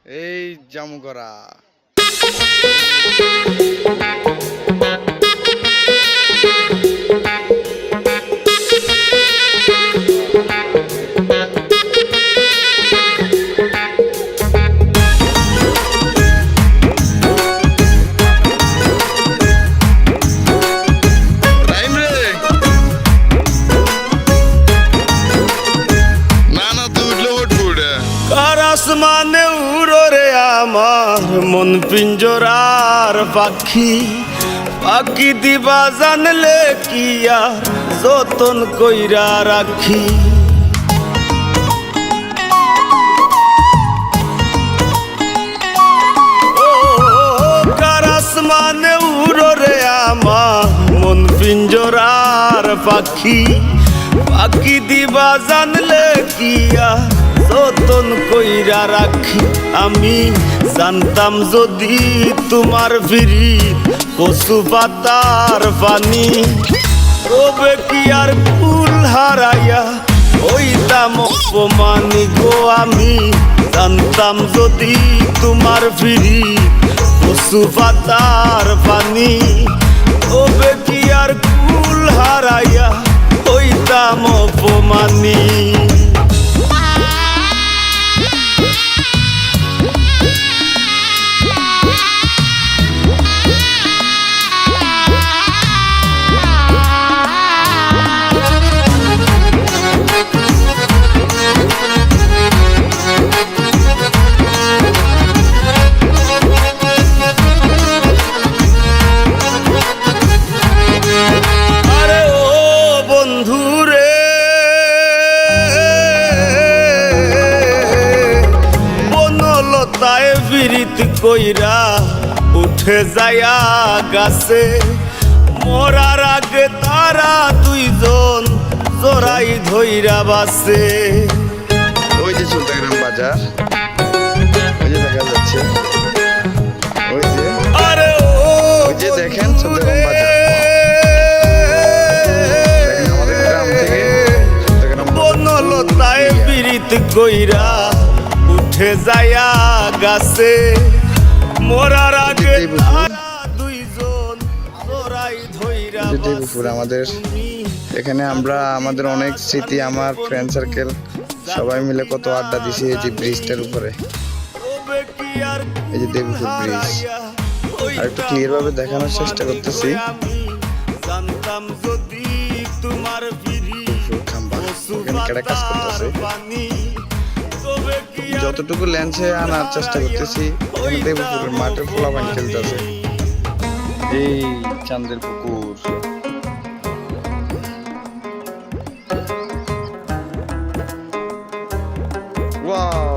এই জামুগরা আসমানে উড়ো রে আমার মন পিঞ্জরার পাখি পাখি দিবা জানলে কি আর যতন কইরা রাখি ও কার আসমানে উড়ো রে আমার মন পিঞ্জরার পাখি পাখি দিবা জানলে কি আর যতন কইরা রাখি আমি জানতাম যদি তোমার ফিরি কচু পাতার পানি তবে কি আর ফুল হারাইয়া হইতাম অপমানি গো আমি জানতাম যদি তোমার ফিরি কচু পাতার পানি তবে কি আর ফুল হারাইয়া হইতাম অপমানি বিরিত কইরা উঠে যায়া গাছে মরার আগে তারা দুইজন জোড়াই ধইরা বাসে ওই যে সুলতানগ্রাম বাজার ওই যে দেখা যাচ্ছে ওই যে আরে ওই যে দেখেন সুলতানগ্রাম বাজার আমাদের গ্রাম থেকে বনলতায় বিরিত কইরা উঠে যায়া গাছে মরার আগে দুইজন জোড়াই ধইরা দেবপুর আমাদের এখানে আমরা আমাদের অনেক স্মৃতি আমার ফ্রেন্ড সার্কেল সবাই মিলে কত আড্ডা দিছি এই যে ব্রিজটার উপরে এই যে দেবপুর ব্রিজ আর একটু ক্লিয়ার ভাবে দেখানোর চেষ্টা করতেছি জানতাম যদি তোমার ফিরি খাম্বা এখানে কেডা কাজ করতেছে যতটুকু লেন্সে আনার চেষ্টা করতেছি এখানে দেবপুরের মাঠের পোলাপানি খেলতেছে এই চাঁদের পুকুর ওয়াও